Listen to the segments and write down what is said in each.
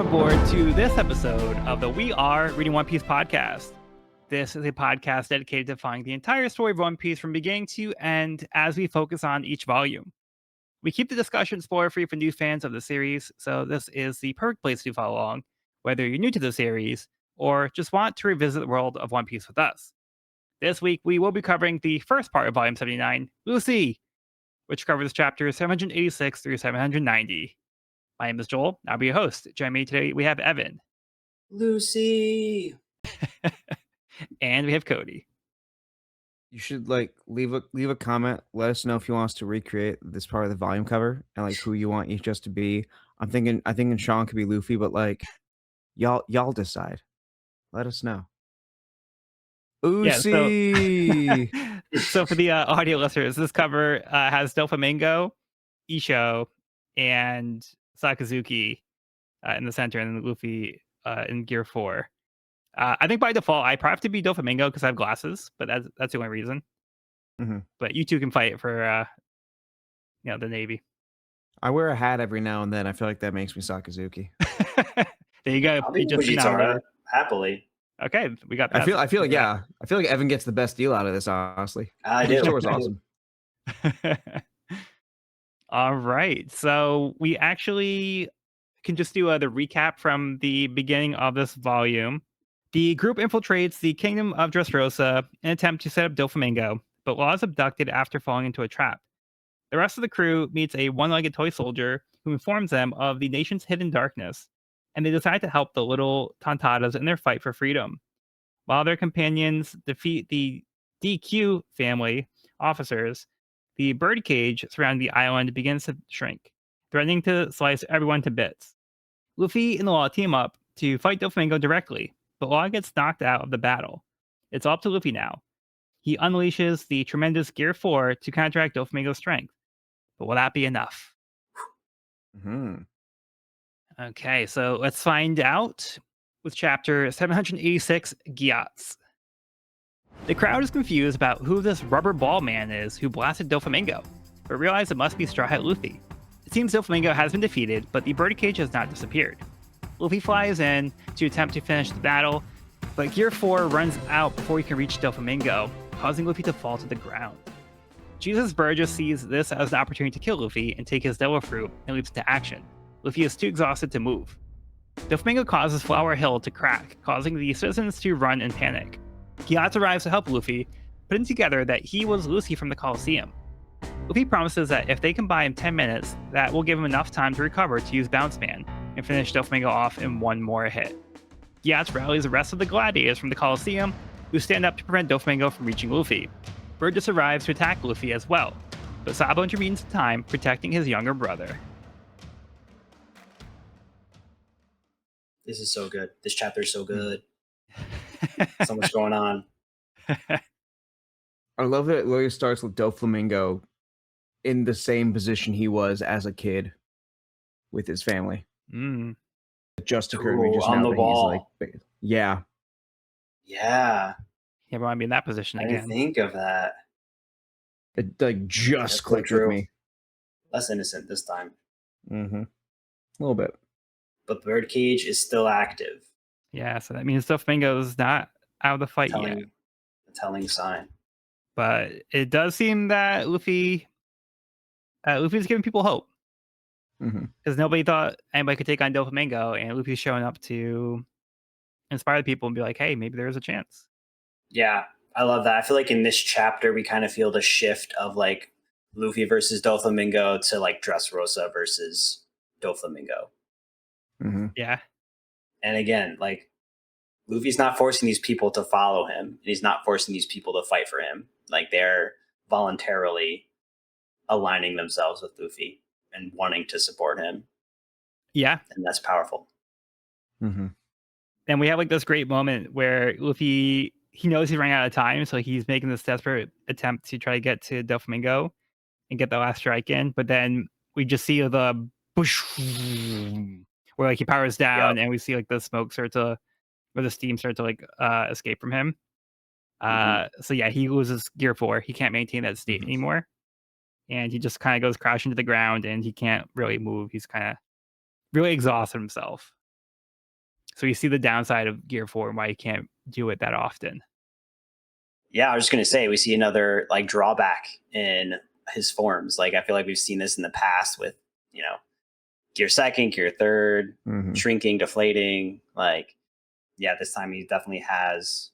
aboard to this episode of the We Are Reading One Piece podcast. This is a podcast dedicated to following the entire story of One Piece from beginning to end as we focus on each volume. We keep the discussion spoiler-free for new fans of the series, so this is the perfect place to follow along, whether you're new to the series or just want to revisit the world of One Piece with us. This week, we will be covering the first part of Volume 79, Lucy, which covers chapters 786 through 790. My name is Joel. I'll be your host. Joining me today, we have Evan. Lucy. And we have Cody. You should leave a comment. Let us know if you want us to recreate this part of the volume cover and who you want each just to be. I thinking Sean could be Luffy, but y'all decide. Let us know. Lucy. Yeah, so for the audio listeners, this cover has Doflamingo, Isho, and Sakazuki in the center, and Luffy in Gear 4. I think by default, I probably have to be Doflamingo because I have glasses, but that's the only reason. Mm-hmm. But you two can fight for the Navy. I wear a hat every now and then. I feel like that makes me Sakazuki. There you go. I'll be Vegeta, happily. Okay, we got that. I feel like Evan gets the best deal out of this, honestly. I do. The story's awesome. All right, so we actually can just do the recap from the beginning of this volume. The group infiltrates the kingdom of Dressrosa in an attempt to set up Doflamingo, but Law is abducted after falling into a trap. The rest of the crew meets a one-legged toy soldier who informs them of the nation's hidden darkness, and they decide to help the little Tontatas in their fight for freedom. While their companions defeat the DQ family officers, the birdcage surrounding the island begins to shrink, threatening to slice everyone to bits. Luffy and the Law team up to fight Doflamingo directly, but Law gets knocked out of the battle. It's up to Luffy now. He unleashes the tremendous Gear 4 to counteract Doflamingo's strength. But will that be enough? Mm-hmm. Okay, so let's find out with chapter 786, Gyats. The crowd is confused about who this rubber ball man is who blasted Doflamingo, but realize it must be Straw Hat Luffy. It seems Doflamingo has been defeated, but the birdcage has not disappeared. Luffy flies in to attempt to finish the battle, but Gear 4 runs out before he can reach Doflamingo, causing Luffy to fall to the ground. Jesus Burgess sees this as an opportunity to kill Luffy and take his Devil Fruit and leaps into action. Luffy is too exhausted to move. Doflamingo causes Flower Hill to crack, causing the citizens to run in panic. Gyats arrives to help Luffy, putting together that he was Lucy from the Colosseum. Luffy promises that if they can buy him 10 minutes, that will give him enough time to recover to use Bounce Man and finish Doflamingo off in one more hit. Gyats rallies the rest of the gladiators from the Colosseum, who stand up to prevent Doflamingo from reaching Luffy. Burgess arrives to attack Luffy as well, but Sabo intervenes in time, protecting his younger brother. This is so good. This chapter is so good. So much going on. I love that Lawyer starts with Doflamingo in the same position he was as a kid with his family. Mm. It just occurred to me just on now the that wall. he's yeah. Yeah. You ever want to be in that position I again? didn't think of that. It just clicked with me. Less innocent this time. Mm-hmm. A little bit. But the birdcage is still active. Yeah, so that means Doflamingo's not out of the fight yet. A telling sign. But it does seem that Luffy's giving people hope. Because nobody thought anybody could take on Doflamingo, and Luffy's showing up to inspire the people and be like, hey, maybe there's a chance. Yeah, I love that. I feel like in this chapter, we kind of feel the shift of Luffy versus Doflamingo to Dressrosa versus Doflamingo. Mm-hmm. Yeah. And again, Luffy's not forcing these people to follow him. And he's not forcing these people to fight for him. They're voluntarily aligning themselves with Luffy and wanting to support him. Yeah. And that's powerful. Mm-hmm. And we have this great moment where Luffy, he knows he's running out of time, so he's making this desperate attempt to try to get to Doflamingo and get the last strike in. But then we just see the bush where he powers down, and we see the smoke start to, or the steam start to escape from him. So yeah, he loses Gear 4. He can't maintain that state anymore, and he just kind of goes crashing to the ground, and he can't really move. He's kind of really exhausted himself. So you see the downside of Gear 4 and why you can't do it that often. Yeah, I was just gonna say we see another like drawback in his forms. Like I feel like we've seen this in the past with you know gear second, gear third, Mhm. shrinking, deflating. Like yeah, this time he definitely has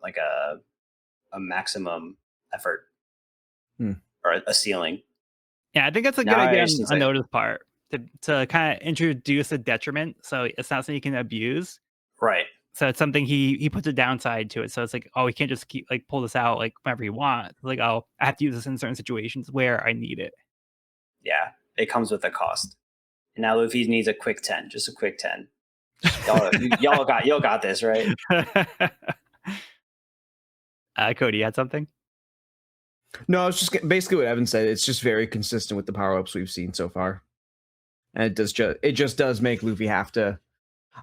like a maximum effort Hmm. or a ceiling. Yeah, I think that's a good Now idea it on seems on like Noda's part to kind of introduce a detriment, so it's not something you can abuse. right. So it's something he puts a downside to it. So it's like, oh, he can't just keep like pull this out like whenever he wants. Like, oh, I have to use this in certain situations where I need it. Yeah, it comes with a cost. And now Luffy needs a quick 10, just a quick 10. Y'all got this, right? Cody, you had something? No, it's just basically what Evan said. It's just very consistent with the power ups we've seen so far, and it just does make Luffy have to.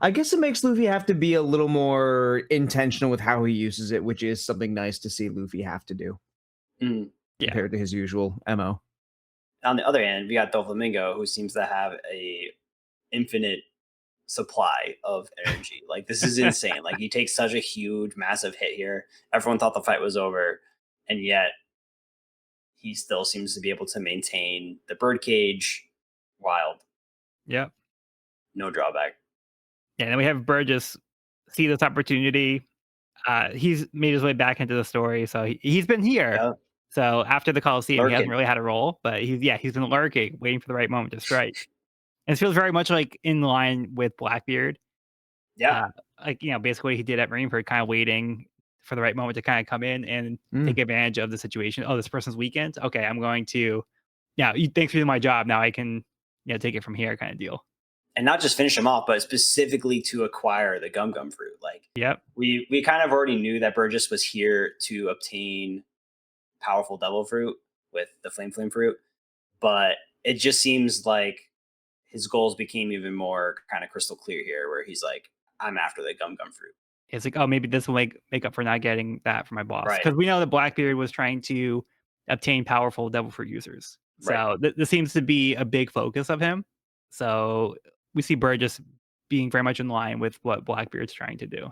I guess it makes Luffy have to be a little more intentional with how he uses it, which is something nice to see Luffy have to do Mm. Yeah. compared to his usual mo. On the other hand, we got Doflamingo, who seems to have a infinite supply of energy. Like this is insane. Like he takes such a huge, massive hit here. Everyone thought the fight was over, and yet he still seems to be able to maintain the birdcage. Wild, Yep. no drawback. Yeah. And then we have Burgess see this opportunity. He's made his way back into the story, so he's been here. Yeah, So after the Coliseum, he hasn't lurking. really had a role, but he's been lurking, waiting for the right moment to strike. And it feels very much like in line with Blackbeard. Yeah, Uh, like, basically what he did at Marineford, kind of waiting for the right moment to kind of come in and Mm. take advantage of the situation. Oh, this person's weekend. Okay, I'm going to, yeah, thanks for doing my job. Now I can, take it from here kind of deal. and not just finish him off, but specifically to acquire the gum gum fruit. Like Yep. we kind of already knew that Burgess was here to obtain powerful devil fruit with the flame fruit, but it just seems like his goals became even more kind of crystal clear here, where he's like, I'm after the gum fruit. It's like, oh, maybe this will make up for not getting that from my boss. Right, Because we know that Blackbeard was trying to obtain powerful devil fruit users. right. So this seems to be a big focus of him. So we see Burgess being very much in line with what Blackbeard's trying to do.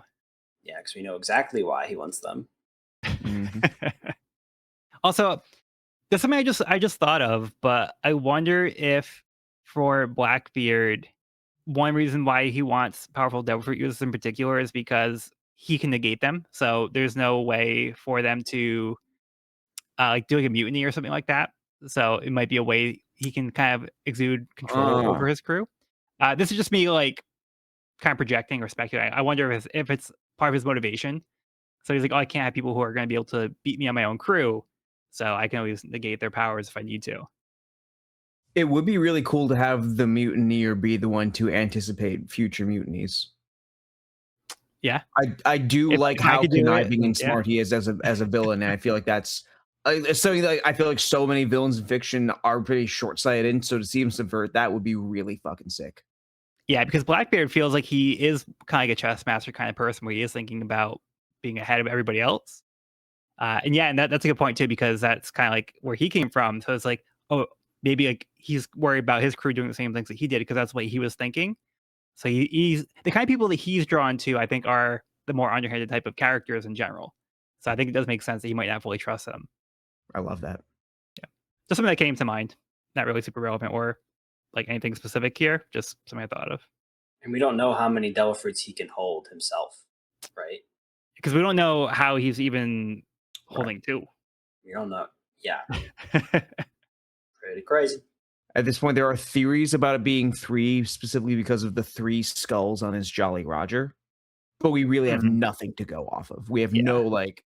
Yeah, because we know exactly why he wants them. Mhm. Also, there's something I just thought of, but I wonder if for Blackbeard, one reason why he wants powerful devil fruit users in particular is because he can negate them. So there's no way for them to like doing a mutiny or something like that. So it might be a way he can kind of exude control over Ah, his crew. This is just me like kind of projecting or speculating. I wonder if it's part of his motivation. So he's like, oh, I can't have people who are going to be able to beat me on my own crew. So I can always negate their powers if I need to. it would be really cool to have the mutineer be the one to anticipate future mutinies. Yeah. I do If like I how could do it, conniving then and yeah. smart he is as a villain, and I feel like that's it's something that I feel like so many villains in fiction are pretty short sighted in. So to see him subvert that would be really fucking sick. Yeah, because Blackbeard feels like he is kind of like a chess master kind of person where he is thinking about being ahead of everybody else. And yeah, and that's a good point too, because that's kind of like where he came from. So it's like, oh, maybe like he's worried about his crew doing the same things that he did because that's what he was thinking. So he's the kind of people that he's drawn to, I think, are the more underhanded type of characters in general. So I think it does make sense that he might not fully trust them. I love that. Yeah. Just something that came to mind. Not really super relevant or like anything specific here, just something I thought of. And we don't know how many devil fruits he can hold himself, right? Because we don't know how he's even Right. holding two. We don't know. Yeah, pretty crazy. At this point, there are theories about it being three, specifically because of the three skulls on his Jolly Roger. But we really have Mhm. nothing to go off of. We have Yeah. no like.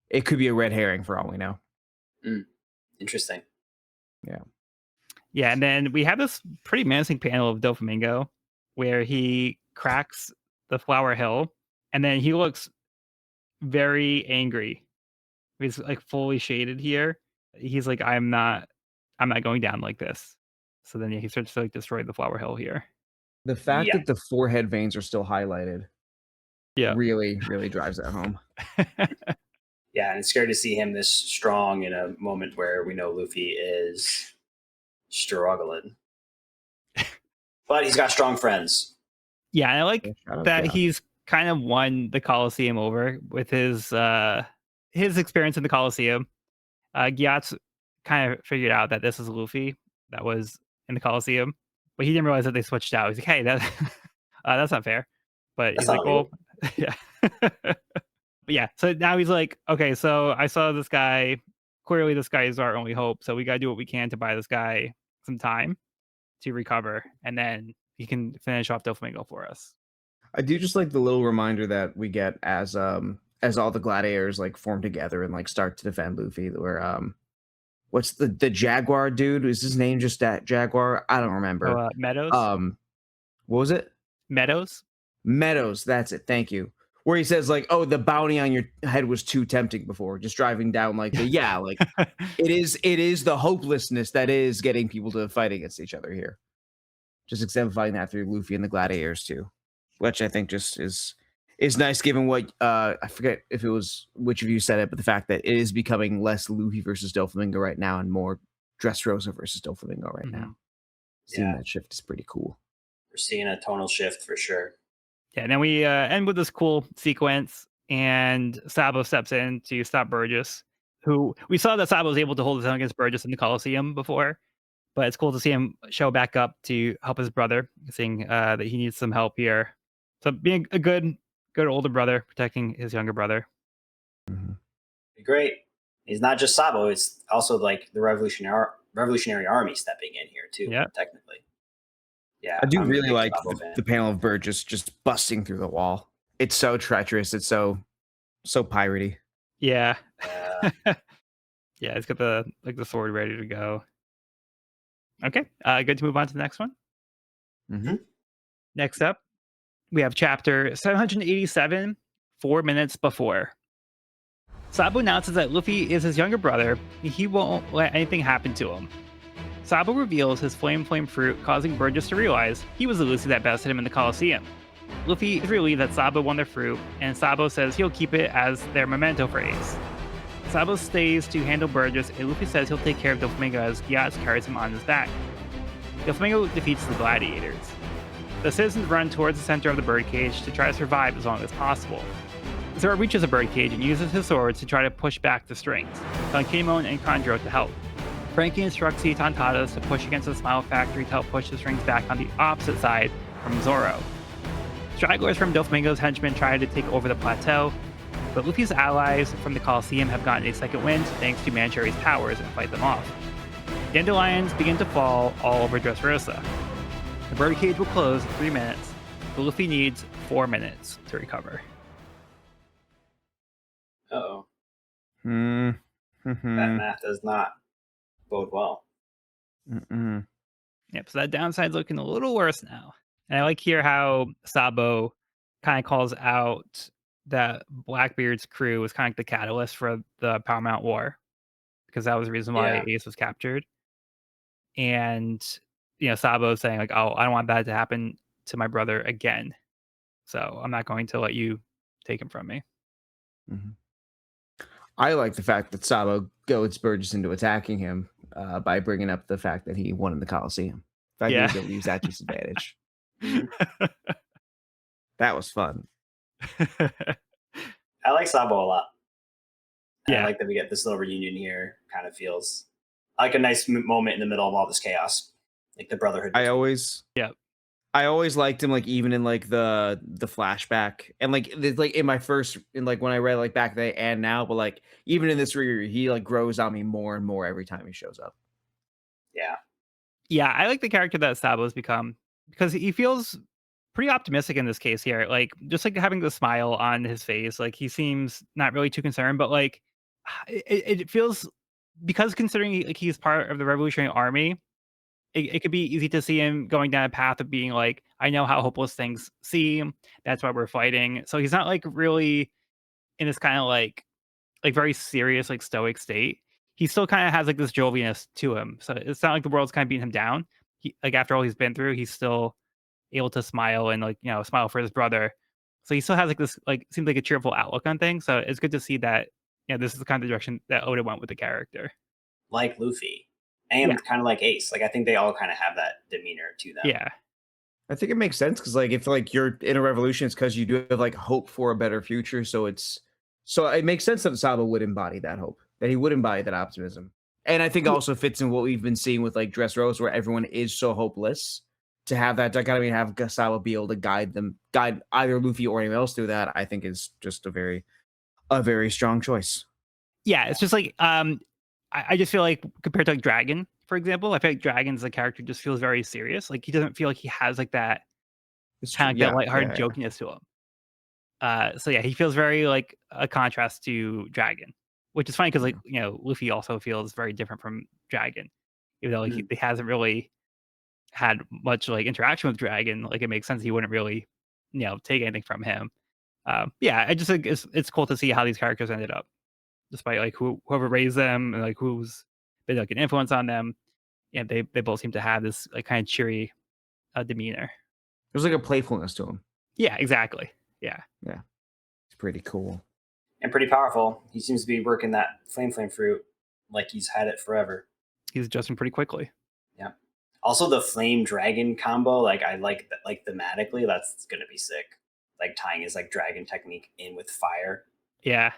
It could be a red herring for all we know. Interesting. Yeah, and then we have this pretty menacing panel of Doflamingo where he cracks the flower hill and then he looks very angry. He's like fully shaded here. He's like, I'm not going down like this. So then yeah, he starts to like destroy the flower hill here. The fact Yeah, that the forehead veins are still highlighted Yeah. really, really drives that home. yeah, and it's scary to see him this strong in a moment where we know Luffy is struggling. But he's got strong friends. Yeah, and I like Yeah, shout out that Gyats. he's kind of won the Colosseum over with his experience in the Colosseum. Gyats kind of figured out that this is Luffy that was in the Colosseum, but he didn't realize that they switched out. He's like, "Hey, that that's not fair." But That's he's not like, legal. "Well, yeah." But yeah, so now he's like, "Okay, so I saw this guy. Clearly, this guy is our only hope. So we got to do what we can to buy this guy some time to recover, and then he can finish off Doflamingo for us." I do just like the little reminder that we get as all the gladiators like form together and like start to defend Luffy. Where what's the Jaguar dude? Is his name just that Jaguar? I don't Oh, remember. Meadows, Um, what was it? Meadows. Meadows. That's it. Thank you. Where he says like, "Oh, the bounty on your head was too tempting before." Just driving down like the yeah, like it is the hopelessness that is getting people to fight against each other here. Just exemplifying that through Luffy and the gladiators too, which I think just is nice given what I forget if it was which of you said it, but the fact that it is becoming less Luffy versus Doflamingo right now and more Dressrosa versus Doflamingo right Mhm. now. Seeing Yeah, that shift is pretty cool. we're seeing a tonal shift for sure. Yeah, and then we end with this cool sequence, and Sabo steps in to stop Burgess, who we saw that Sabo was able to hold his own against Burgess in the Colosseum before, but it's cool to see him show back up to help his brother, seeing that he needs some help here. So being a good older brother, protecting his younger brother. Mhm. Great. He's not just Sabo; it's also like the Revolutionary Army stepping in here too. Yeah, Technically, yeah, I do I'm a really big like Sabo fan. the panel of Burgess just busting through the wall. It's so treacherous. It's so piratey. yeah, Yeah. yeah. It's got the sword ready to go. Okay, good to move on to the next one. Mhm. Next up, we have chapter 787, 4 minutes before. Sabo announces that Luffy is his younger brother, and he won't let anything happen to him. Sabo reveals his flame fruit, causing Burgess to realize he was the Luffy that bested him in the Colosseum. Luffy is relieved that Sabo won their fruit, and Sabo says he'll keep it as their memento for Ace. Sabo stays to handle Burgess, and Luffy says he'll take care of Doflamingo as Gyats carries him on his back. Doflamingo defeats the gladiators. The citizens run towards the center of the birdcage to try to survive as long as possible. Zoro reaches the birdcage and uses his swords to try to push back the strings, telling Kinemon and Kanjuro to help. Frankie instructs the Tontadas to push against the Smile Factory to help push the strings back on the opposite side from Zoro. Stragglers from Doflamingo's henchmen try to take over the plateau, but Luffy's allies from the Colosseum have gotten a second wind thanks to Manchuri's powers and fight them off. Dandelions begin to fall all over Dressrosa. The birdcage will close in 3 minutes, but Luffy needs 4 minutes to recover. Oh, Hmm. that Mhm. math does not bode well. Mm-mm. Yep, so that downside's looking a little worse now. And I like here how Sabo kind of calls out that Blackbeard's crew was kind of like the catalyst for the Paramount War, because that was the reason why Yeah, Ace was captured. And Sabo saying like, "Oh, I don't want that to happen to my brother again. So I'm not going to let you take him from me." Mhm. I like the fact that Sabo goads Burgess into attacking him by bringing up the fact that he won in the Coliseum. The fact that he Yeah. was able to use that to his advantage. mhm. That was fun. I like Sabo a lot. And I Yeah. like that we get this little reunion here. Kind of feels like a nice moment in the middle of all this chaos, like the brotherhood I between. always Yeah. I always liked him, like, even in, like, the flashback and, like, in my first in, like, when I read, like, back then and now, but, like, even in this reread, he, like, grows on me more and more every time he shows up. Yeah, Yeah, I like the character that Sabo's become because he feels pretty optimistic in this case here. Like, just like having the smile on his face, like he seems not really too concerned, but like it feels because considering like he's part of the Revolutionary Army, it could be easy to see him going down a path of being like, I know how hopeless things seem. That's why we're fighting. So he's not like really in this kind of like very serious, like stoic state. He still kind of has like this jovialness to him. So it's not like the world's kind of beating him down. He like after all he's been through, he's still able to smile and like smile for his brother. So he still has like this like seems like a cheerful outlook on things. So it's good to see that this is the kind of direction that Oda went with the character. like Luffy Yeah, and kind of like Ace. Like I think they all kind of have that demeanor to them. yeah. I think it makes sense because, like, if like you're in a revolution, it's because you do have like hope for a better future. So it makes sense that Sabo would embody that hope, that he would embody that optimism, and I think it also fits in what we've been seeing with like Dressrosa, where everyone is so hopeless. To have that dichotomy, have Sabo be able to guide either Luffy or anyone else through that, I think is just a very strong choice. Yeah, it's just like I just feel like compared to like Dragon, for example, I feel like Dragon's a character just feels very serious. Like he doesn't feel like he has like that It's kind true. of like that Yeah, lighthearted yeah, yeah. jokiness to him. So yeah, he feels very like a contrast to Dragon, which is funny because like Yeah. Luffy also feels very different from Dragon, even though like, Mhm. he hasn't really had much like interaction with Dragon. Like it makes sense he wouldn't really take anything from him. Yeah, I just think it's cool to see how these characters ended up, despite like whoever raised them and like who's been like an influence on them. And they both seem to have this like kind of cheery demeanor. There's like a playfulness to him. Yeah, exactly. Yeah, Yeah, it's pretty cool. And pretty powerful. He seems to be working that flame fruit like he's had it forever. he's adjusting pretty quickly. Yeah. Also, the flame dragon combo, like I like that, like thematically, that's gonna be sick. Like tying his like dragon technique in with fire, Yeah.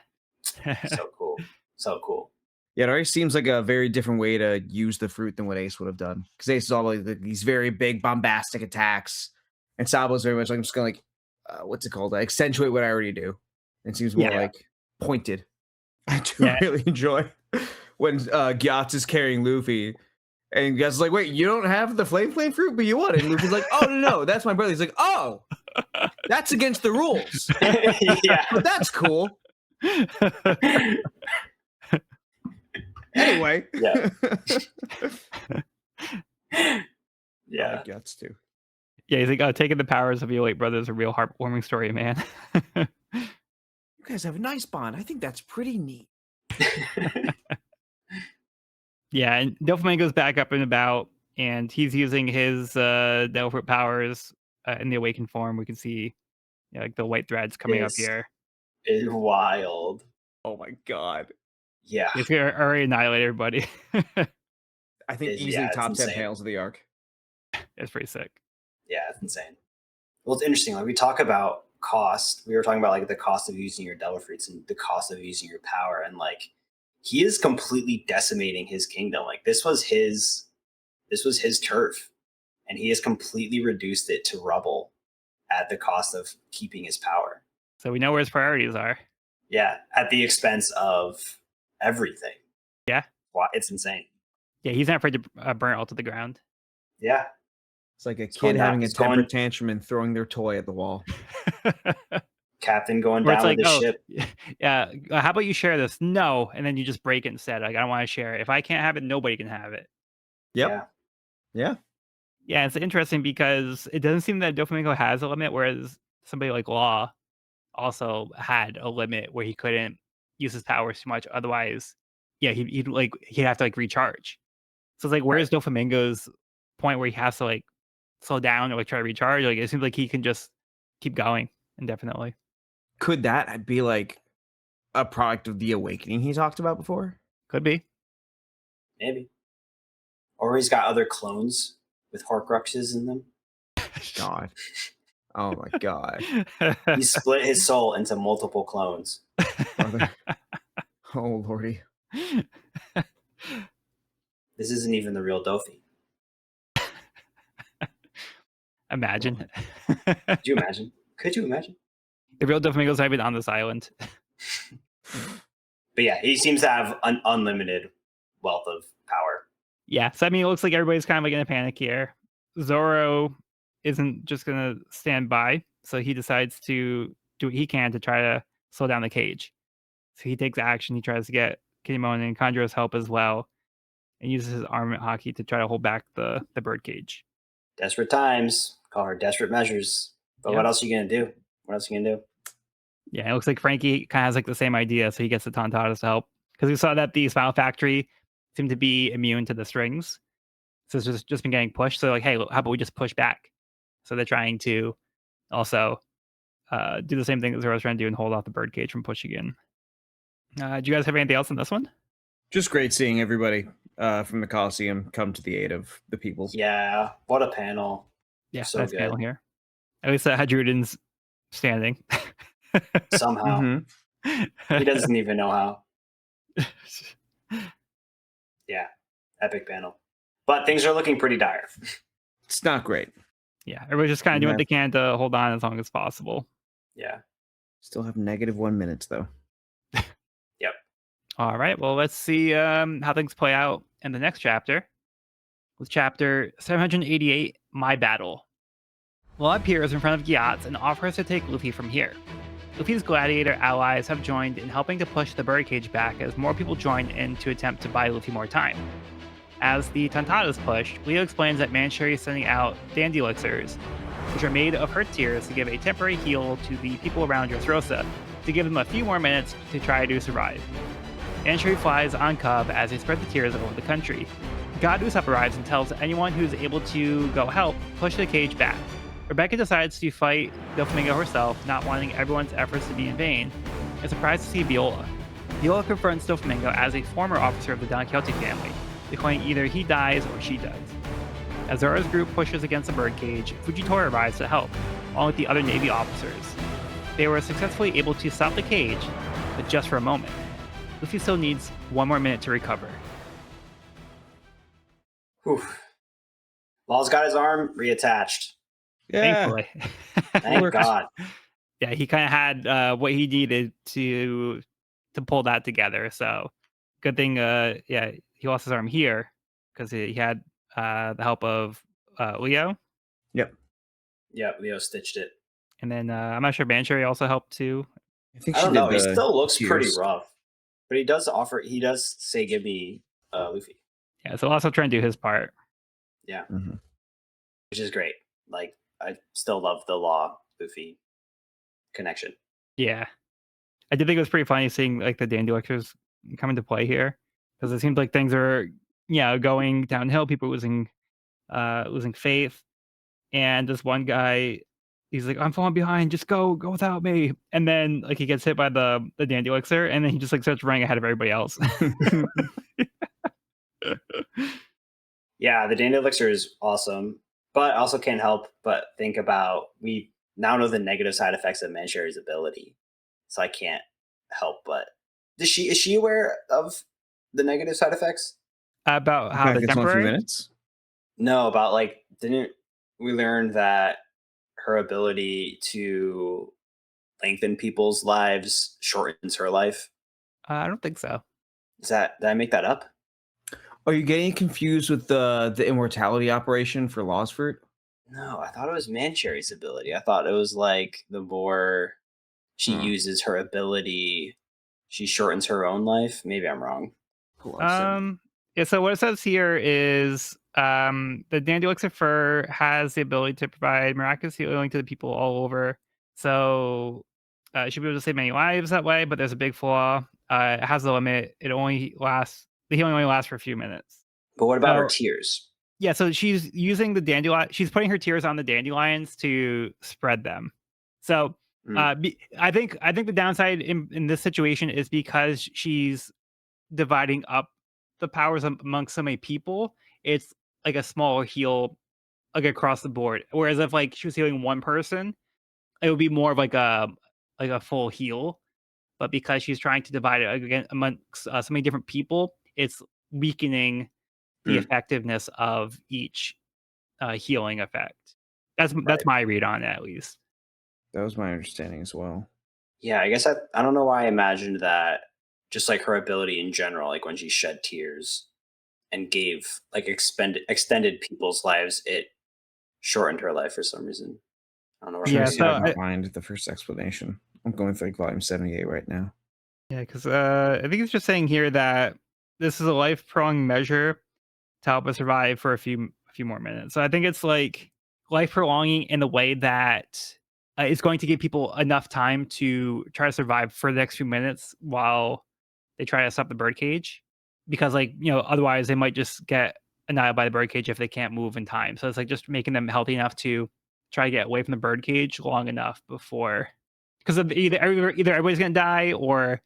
so cool, so cool. Yeah, it already seems like a very different way to use the fruit than what Ace would have done. Because Ace is all like these very big, bombastic attacks, and Sabo's very much like I'm just gonna like, what's it called? Accentuate what I already do. It seems more Yeah. like pointed. I do Yeah. really enjoy when Gyats is carrying Luffy, and Gyats is like, "Wait, you don't have the flame fruit, but you want it." And Luffy's like, "Oh no, that's my brother." He's like, "Oh, that's against the rules, Yeah. but that's cool." Anyway, Yeah. I Yeah. like Gyats too. Yeah, he's like, "Oh, taking the powers of your late brother is a real heartwarming story, man." You guys have a nice bond. I think that's pretty neat. Yeah, and Doflamingo's back up and about, and he's using his Devil Fruit powers in the awakened form. We can see like the white threads coming up This here. is wild. Oh my god. Yeah. He's gonna already annihilate everybody. I think Is easily it's top 10 insane. panels of the arc. It's pretty sick. Yeah, it's insane. Well, it's interesting. Like we talk about cost. We were talking about like the cost of using your devil fruits and the cost of using your power, and like he is completely decimating his kingdom. Like this was his turf, and he has completely reduced it to rubble at the cost of keeping his power. So we know where his priorities are. Yeah, at the expense of everything. Yeah. Wow, it's insane. Yeah, he's not afraid to burn it all to the ground. Yeah. It's like a It's kid going down. having a It's temper going tantrum and throwing their toy at the wall. captain going Where it's down like, with the oh, ship. yeah, how about you share this? No, and then you just break it instead. Like, I don't want to share it. If I can't have it, nobody can have it. Yep. Yeah. Yeah. Yeah, it's interesting because it doesn't seem that Doflamingo has a limit, whereas somebody like Law also had a limit where he couldn't use his powers too much. Otherwise, yeah, he'd have to like recharge. So it's like, Right. where's Doflamingo's point where he has to like slow down or like try to recharge? Like, it seems like he can just keep going indefinitely. Could that be like a product of the awakening he talked about before? Could be. Maybe. Or he's got other clones with Horcruxes in them. God. Oh my god. He split his soul into multiple clones. Brother. Oh lordy. This isn't even the real Dofi. Imagine. Could you imagine? Could you imagine? The real Doflamingo's not even on this island. But yeah, he seems to have an unlimited wealth of power. Yeah, so I mean, it looks like everybody's kind of like in a panic here. Zoro isn't just gonna stand by, so he decides to do what he can to try to slow down the cage. So he takes action. He tries to get Kinemon and Conjuro's help as well, and uses his armament hockey to try to hold back the bird cage. Desperate times. Call her desperate measures. But Yeah. what else are you gonna do? What else are you gonna do? Yeah, it looks like Frankie kind of has like the same idea, so he gets the Tontatas to help because we saw that the Smile Factory seemed to be immune to the strings, so it's just been getting pushed. So like, hey, how about we just push back? So they're trying to also do the same thing that Zoro's trying to do and hold off the birdcage from pushing in. Do you guys have anything else on this one? Just great seeing everybody from the Coliseum come to the aid of the people. Yeah, what a panel. Yeah, So nice panel good. here. At least Hadruden's standing. Somehow. He doesn't even know how. Yeah. Epic panel. But things are looking pretty dire. It's not great. Yeah, everybody's just kind of We doing what have- they can to hold on as long as possible. Yeah. Still have -1 minutes though. Yep. All right, well, let's see how things play out in the next chapter. With chapter 788, My Battle. Law appears in front of Gyats and offers to take Luffy from here. Luffy's gladiator allies have joined in helping to push the birdcage back as more people join in to attempt to buy Luffy more time. As the Tontadas push, Leo explains that Manchuri is sending out dandy elixirs, which are made of her tears to give a temporary heal to the people around Dressrosa to give them a few more minutes to try to survive. Manchuri flies on Cub as they spread the tears over the country. God Usopp arrives and tells anyone who's able to go help push the cage back. Rebecca decides to fight Doflamingo herself, not wanting everyone's efforts to be in vain, and surprised to see Viola. Viola confronts Doflamingo as a former officer of the Don Quixote family, declaring either he dies or she does. As Zoro's group pushes against the birdcage, Fujitora arrives to help, along with the other Navy officers. They were successfully able to stop the cage, but just for a moment. Luffy still needs one more minute to recover. Whew. Law's got his arm reattached. Yeah. Thankfully. Thank Works. God. Yeah, he kind of had what he needed to pull that together. So good thing, yeah, he lost his arm here because he had the help of Leo, Yep. Yeah, Leo stitched it. and then I'm not sure Manchuri also helped too. I think I she don't did know. He the still looks pretty tears. rough. But he does say give me Luffy. Yeah, so also trying to do his part. Yeah. Mhm. Which is great. Like, I still love the Law Luffy connection. Yeah, I did think it was pretty funny seeing like the dandy lectures come into play here because it seems like things are going downhill. People losing faith. And this one guy, he's like, "I'm falling behind. Just go without me." And then like he gets hit by the dandy elixir, and then he just like starts running ahead of everybody else. Yeah, the Dandy Elixir is awesome. But I also can't help but think about we now know the negative side effects of Manchuri's ability. So I can't help but is she aware of the negative side effects? About In how fact, the it's only a few temporary. minutes. No, about like didn't we learn that her ability to lengthen people's lives shortens her life? I don't think so. Did I make that up? Are you getting confused with the immortality operation for Law's Fruit? No, I thought it was Manchuri's ability. I thought it was like the more she uses her ability, she shortens her own life. Maybe I'm wrong. Pull up some- Yeah. So what it says here is the dandy elixir fur has the ability to provide miraculous healing to the people all over. So it should be able to save many lives that way. But there's a big flaw. It has a limit. The healing only lasts for a few minutes. But what about her So- tears? Yeah, so she's using the dandelion. She's putting her tears on the dandelions to spread them. So I think the downside in this situation is because she's dividing up the powers amongst so many people. It's like a small heal, like across the board. Whereas if like she was healing one person, it would be more of like a full heal. But because she's trying to divide it again amongst so many different people, it's weakening the effectiveness of each healing effect. That's my read on it, at least. That was my understanding as well. Yeah, I guess I don't know why I imagined that just like her ability in general, like when she shed tears and gave like extended people's lives, it shortened her life for some reason. I don't know. Trying Yeah, to see so if I can find the first explanation. I'm going through like volume 78 right now. Yeah, because I think it's just saying here that this is a life prolonging measure to help us survive for a few more minutes. So I think it's like life prolonging in the way that it's going to give people enough time to try to survive for the next few minutes while they try to stop the birdcage. Because otherwise they might just get annihilated by the birdcage if they can't move in time. So it's like just making them healthy enough to try to get away from the birdcage long enough before, because either everybody's gonna die or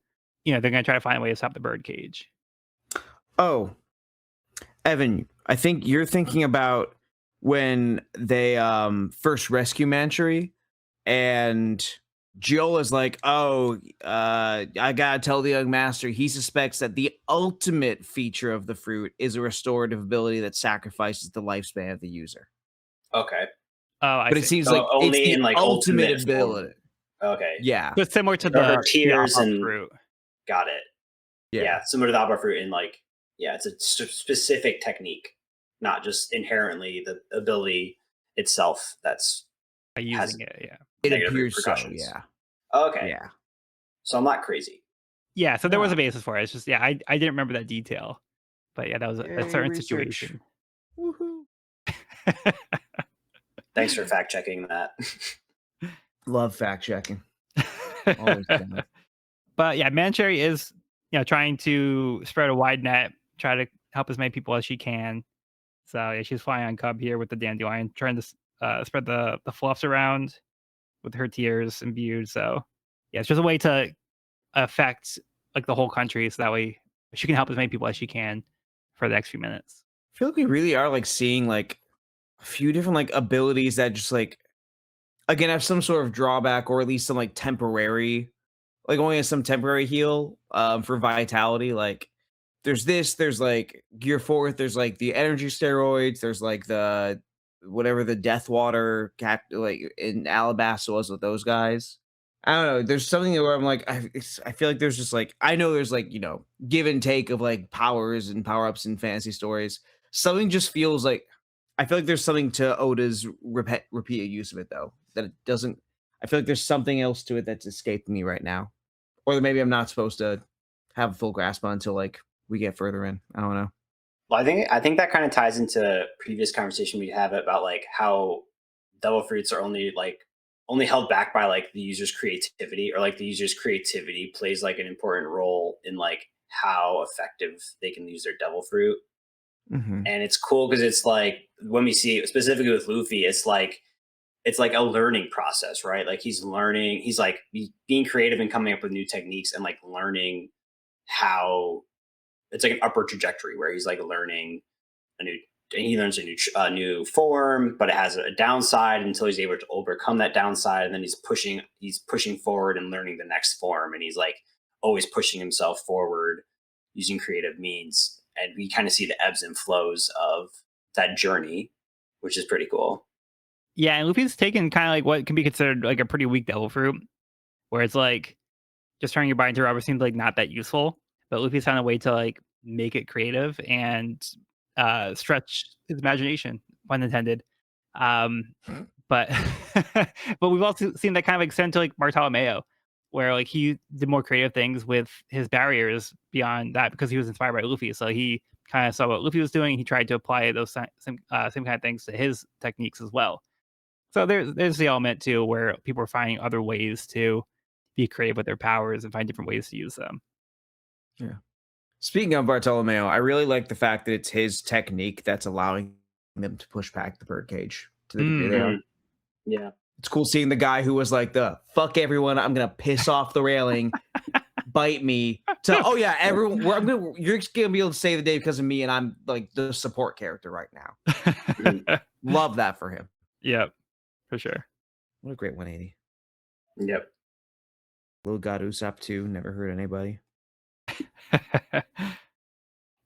they're gonna try to find a way to stop the birdcage. Oh, Evan, I think you're thinking about when they first rescue Manchery, and Giola's like, "Oh, I gotta tell the young master." He suspects that the ultimate feature of the fruit is a restorative ability that sacrifices the lifespan of the user. Okay. Oh, I But it see. seems So like it's only the in like ultimate ultimate form. ability. Okay. Yeah, So it's similar to So her the tears Alpha and fruit. got it. yeah. Yeah, similar to the Alba fruit in like, yeah, it's a specific technique, not just inherently the ability itself that's By has using it, yeah. It negative appears so. repercussions. Yeah, Okay, yeah. so I'm not crazy. Yeah, so there was a Ah, basis for it. It's just, yeah, I didn't remember that detail. But yeah, that was a yay, certain research. situation. Woohoo! Thanks for fact checking that. Love fact checking. Always down. But yeah, Mancherry is, trying to spread a wide net, try to help as many people as she can. So yeah, she's flying on Cub here with the dandelion, trying to spread the fluffs around with her tears imbued. So yeah, it's just a way to affect like the whole country, so that way she can help as many people as she can for the next few minutes. I feel like we really are like seeing like a few different like abilities that just like again have some sort of drawback or at least some like temporary, like only has some temporary heal for vitality. Like there's like gear fourth, there's like the energy steroids, there's like the whatever the death water cat like in Alabasta was with those guys. I don't know. There's something where I'm like, I feel like there's just like I know there's like give and take of like powers and power ups in fantasy stories. Something just feels like I feel like there's something to Oda's repeated use of it though that it doesn't. I feel like there's something else to it that's escaping me right now, or that maybe I'm not supposed to have a full grasp on until like we get further in. I don't know. Well, I think that kind of ties into previous conversation we had about like how devil fruits are only held back by like the user's creativity, or like the user's creativity plays like an important role in like how effective they can use their devil fruit. Mm-hmm. And it's cool because it's like when we see it specifically with Luffy, it's like a learning process, right? Like he's learning, he's like being creative and coming up with new techniques and like learning how it's like an upward trajectory where he's like learning a new he learns a new form, but it has a downside until he's able to overcome that downside, and then he's pushing forward and learning the next form, and he's like always pushing himself forward using creative means, and we kind of see the ebbs and flows of that journey, which is pretty cool. Yeah, and Luffy's taken kind of like what can be considered like a pretty weak devil fruit, where it's like just turning your body into rubber seems like not that useful. But Luffy's found a way to like make it creative and stretch his imagination, pun intended. Um, but but we've also seen that kind of extend to like Bartolomeo, where like he did more creative things with his barriers beyond that because he was inspired by Luffy. So he kind of saw what Luffy was doing. He tried to apply those same kind of things to his techniques as well. So there's the element too where people are finding other ways to be creative with their powers and find different ways to use them. Yeah. Speaking of Bartolomeo, I really like the fact that it's his technique that's allowing them to push back the birdcage to the degree they are. Mhm. Yeah. It's cool seeing the guy who was like the fuck everyone, I'm gonna piss off the railing, bite me. To oh yeah, everyone, you're just gonna be able to save the day because of me, and I'm like the support character right now. Mhm. Love that for him. Yep, for sure. What a great 180. Yep. Little God Usopp too. Never hurt anybody.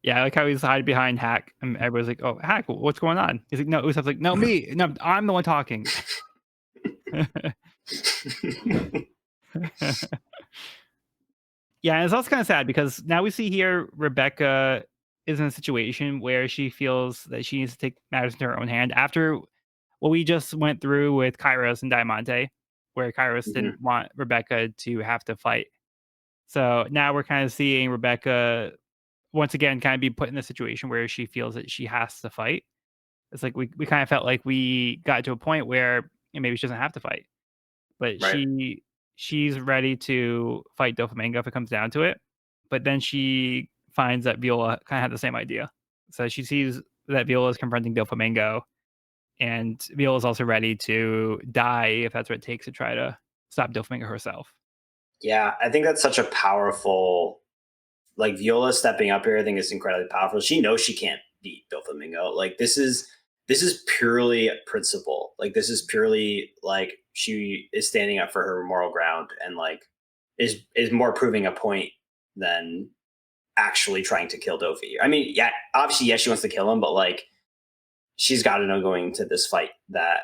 Yeah, I like how he's hiding behind Hack, and everybody's like, "Oh, Hack, what's going on?" He's like, "No." Usopp's like, "No, me. No, I'm the one talking." Yeah, and it's also kind of sad because now we see here Rebecca is in a situation where she feels that she needs to take matters into her own hand after what we just went through with Kairos and Diamante, where Kairos Mhm. didn't want Rebecca to have to fight. So now we're kind of seeing Rebecca once again kind of be put in a situation where she feels that she has to fight. It's like we kind of felt like we got to a point where maybe she doesn't have to fight, but Right. she's ready to fight Doflamingo if it comes down to it. But then she finds that Viola kind of had the same idea. So she sees that Viola is confronting Doflamingo, and Viola is also ready to die if that's what it takes to try to stop Doflamingo herself. Yeah, I think that's such a powerful, like Viola stepping up here. I think is incredibly powerful. She knows she can't beat Doflamingo. Like this is this is purely principle. Like this is purely like she is standing up for her moral ground and like is more proving a point than actually trying to kill Dofi. I mean, yeah, obviously, yes, she wants to kill him, but like she's got to know going into this fight that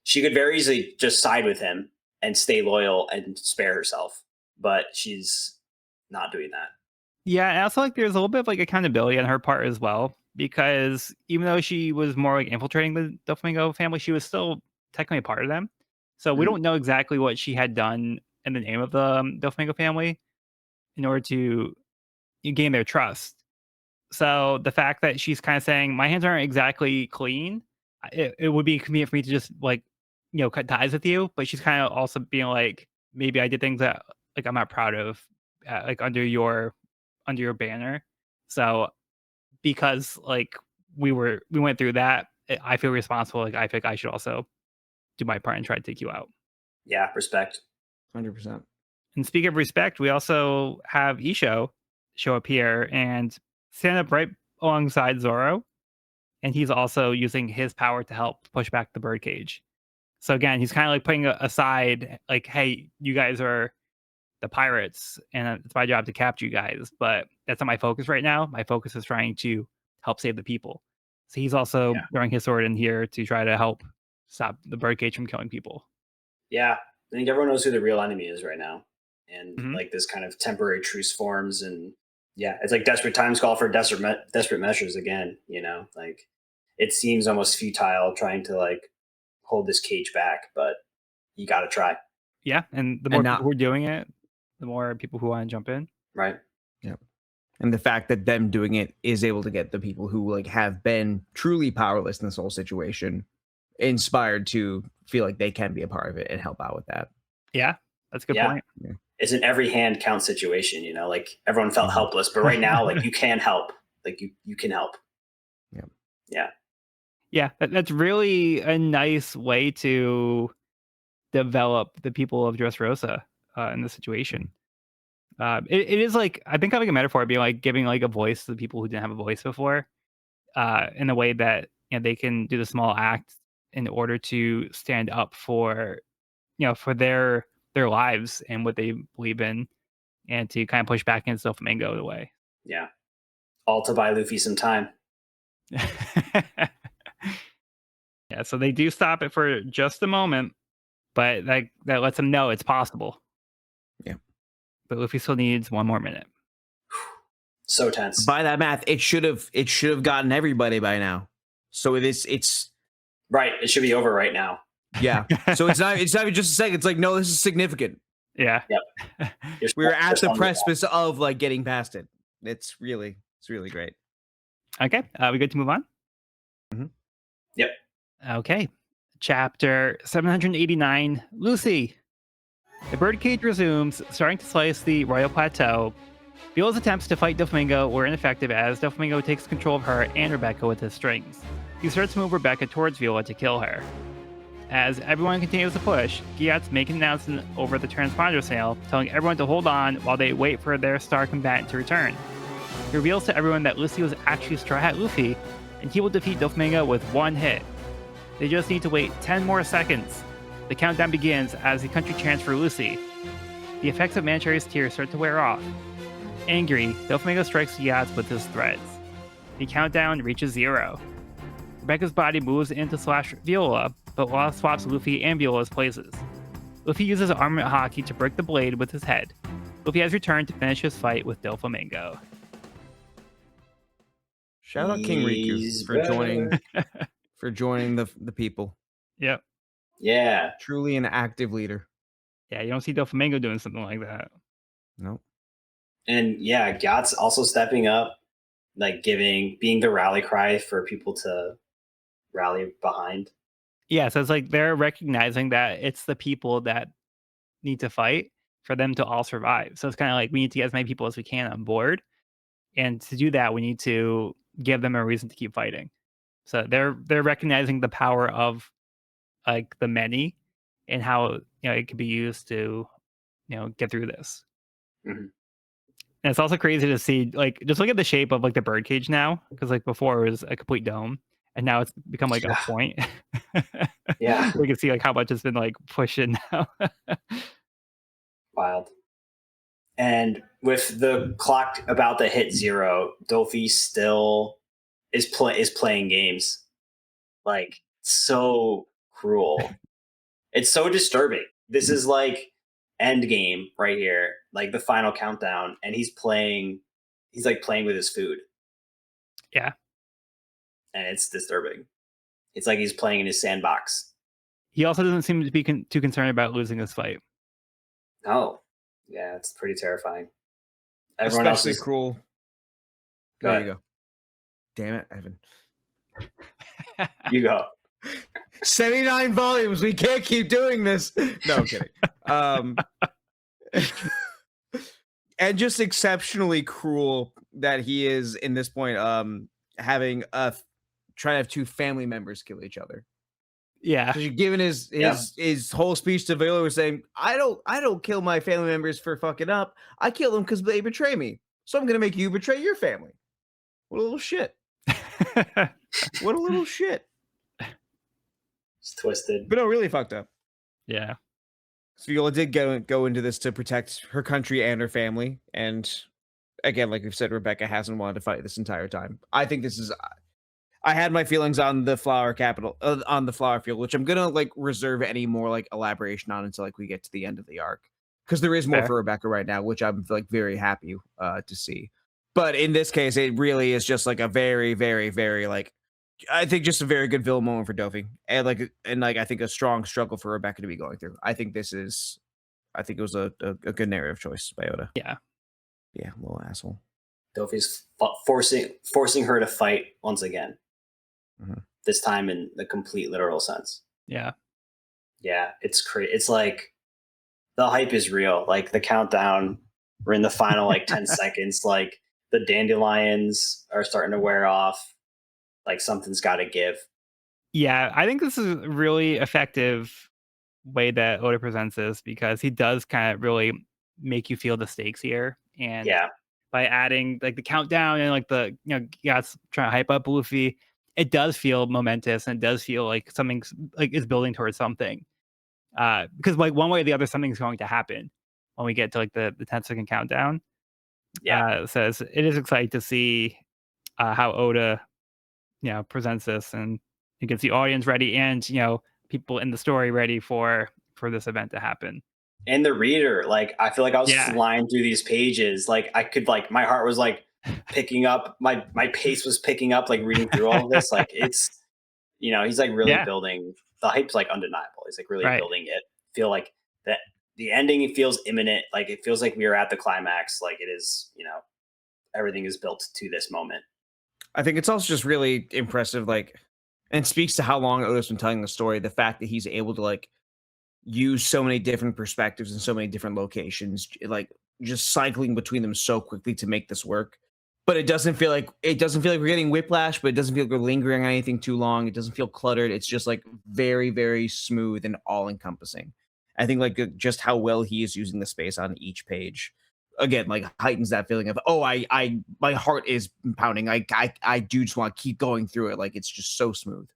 she could very easily just side with him and stay loyal and spare herself, but she's not doing that. Yeah, and I also like there's a little bit of like accountability on her part as well, because even though she was more like infiltrating the Doflamingo family, she was still technically a part of them. So we Mhm. don't know exactly what she had done in the name of the Doflamingo family in order to gain their trust. So the fact that she's kind of saying my hands aren't exactly clean, it would be convenient for me to just like cut ties with you. But she's kind of also being like maybe I did things that like I'm not proud of, like under your banner. So because like we went through that, I feel responsible. Like I think I should also do my part and try to take you out. Yeah, respect. 100%. And speaking of respect, we also have Isho show up here and stand up right alongside Zoro, and he's also using his power to help push back the birdcage. So again, he's kind of like putting aside, like, "Hey, you guys are the pirates, and it's my job to capture you guys, but that's not my focus right now. My focus is trying to help save the people." So he's also Yeah. throwing his sword in here to try to help stop the birdcage from killing people. Yeah. I think everyone knows who the real enemy is right now. And Hmm. like this kind of temporary truce forms. And yeah, it's like desperate times call for desperate measures again, like it seems almost futile trying to like hold this cage back, but you got to try. Yeah, and the And more people not who are doing it, the more people who want to jump in. Right. yeah. And the fact that them doing it is able to get the people who like have been truly powerless in this whole situation inspired to feel like they can be a part of it and help out with that. Yeah, that's a good Yeah. point. It's an every hand count situation, like everyone felt Mhm. helpless, but right now, like you can help. Like you can help. Yeah. Yeah. Yeah, that's really a nice way to develop the people of Dressrosa in this situation. It is like I think having a metaphor being like giving like a voice to the people who didn't have a voice before, in a way that they can do the small act in order to stand up for for their lives and what they believe in, and to kind of push back against Doflamingo in a way. Yeah. All to buy Luffy some time. Yeah, so they do stop it for just a moment, but that lets them know it's possible. Yeah. But Luffy still needs one more minute. So tense. By that math, it should have gotten everybody by now. So it's Right. It should be over right now. yeah. So it's not even just a second. It's like, no, this is significant. Yeah. Yep. You're We were at the on precipice of like getting past it. It's really great. Okay. We good to move on? Yep. Okay. Chapter 789, Lucy. The birdcage resumes, starting to slice the Royal Plateau. Viola's attempts to fight Doflamingo were ineffective as Doflamingo takes control of her and Rebecca with his strings. He starts to move Rebecca towards Viola to kill her. As everyone continues to push, Gyats make an announcement over the transponder signal, telling everyone to hold on while they wait for their star combatant to return. He reveals to everyone that Lucy was actually Straw Hat Luffy, and he will defeat Doflamingo with one hit. They just need to wait 10 more seconds. The countdown begins as the country chants for Lucy. The effects of Manchuria's tears start to wear off. Angry, Doflamingo strikes Gyats with his threads. The countdown reaches 0. Rebecca's body moves in to slash Viola, but Law swaps Luffy and Viola's places. Luffy uses armament hockey to break the blade with his head. Luffy has returned to finish his fight with Doflamingo. Shout out King He's Riku back. for joining the people. Yep. Yeah. Truly an active leader. Yeah, you don't see Doflamingo doing something like that. No. And yeah, Gyats also stepping up, like being the rally cry for people to rally behind. Yeah, so it's like they're recognizing that it's the people that need to fight for them to all survive. So it's kind of like we need to get as many people as we can on board. And to do that, we need to give them a reason to keep fighting. So they're recognizing the power of like the many and how it can be used to get through this. Mhm. And it's also crazy to see like just look at the shape of like the birdcage now, because like before it was a complete dome, and now it's become like a Yeah. point. Yeah. We can see like how much it's been like pushing now. Wild. And with the clock about to hit 0, Dofi still is playing games. Like, so cruel. It's so disturbing. This is like end game right here, like the final countdown, and he's like playing with his food, Yeah, and it's disturbing. It's like he's playing in his sandbox. he also doesn't seem to be too concerned about losing this fight. Oh, yeah, it's pretty terrifying. Everyone else Especially is cruel. go There ahead. you go. Damn it, Evan. You go. 79 volumes. We can't keep doing this. No, I'm kidding. And just exceptionally cruel that he is in this point, having trying to have two family members kill each other. Yeah, So you're giving his whole speech to Viola was saying, I don't kill my family members for fucking up. I kill them because they betray me. So I'm gonna make you betray your family. What a little shit. What a little shit. It's twisted. But no, really fucked up. yeah, So Viola did go into this to protect her country and her family. And again, like we've said, Rebecca hasn't wanted to fight this entire time. I think this is. I had my feelings on the flower capital, on the flower field, which I'm gonna like reserve any more like elaboration on until like we get to the end of the arc, because there is more fair. for Rebecca right now, which I'm like very happy to see. But in this case, it really is just like a very, very, very like I think just a very good villain moment for Dofi, and I think a strong struggle for Rebecca to be going through. I think it was a good narrative choice by Oda. Yeah, Yeah, little asshole. Dofi's forcing her to fight once again. Mhm. This time in the complete literal sense. yeah. Yeah, it's crazy. It's like the hype is real. Like the countdown, we're in the final like 10 seconds. Like the dandelions are starting to wear off. Like something's got to give. Yeah, I think this is a really effective way that Oda presents this because he does kind of really make you feel the stakes here. And Yeah, by adding like the countdown and like the Gyats trying to hype up Luffy, it does feel momentous and it does feel like something's like is building towards something. Because like one way or the other, something's going to happen when we get to like the 10-second countdown. yeah. So it is exciting to see how Oda presents this and it gets the audience ready and people in the story ready for this event to happen. And the reader, like I feel like I was Yeah. flying through these pages. Like I could like my heart was like picking up. My pace was picking up. Like reading through all of this. Like it's he's like really Yeah. building. The hype's like undeniable. He's like really Right. building it. Feel like that the ending feels imminent. Like it feels like we are at the climax. Like it is. Everything is built to this moment. I think it's also just really impressive, like, and speaks to how long Oda's been telling the story. The fact that he's able to like use so many different perspectives and so many different locations, like just cycling between them so quickly to make this work. But it doesn't feel like we're getting whiplash, but it doesn't feel like we're lingering on anything too long. It doesn't feel cluttered. It's just like very, very smooth and all encompassing. I think like just how well he is using the space on each page again like heightens that feeling of I my heart is pounding. I do just want to keep going through it. Like it's just so smooth.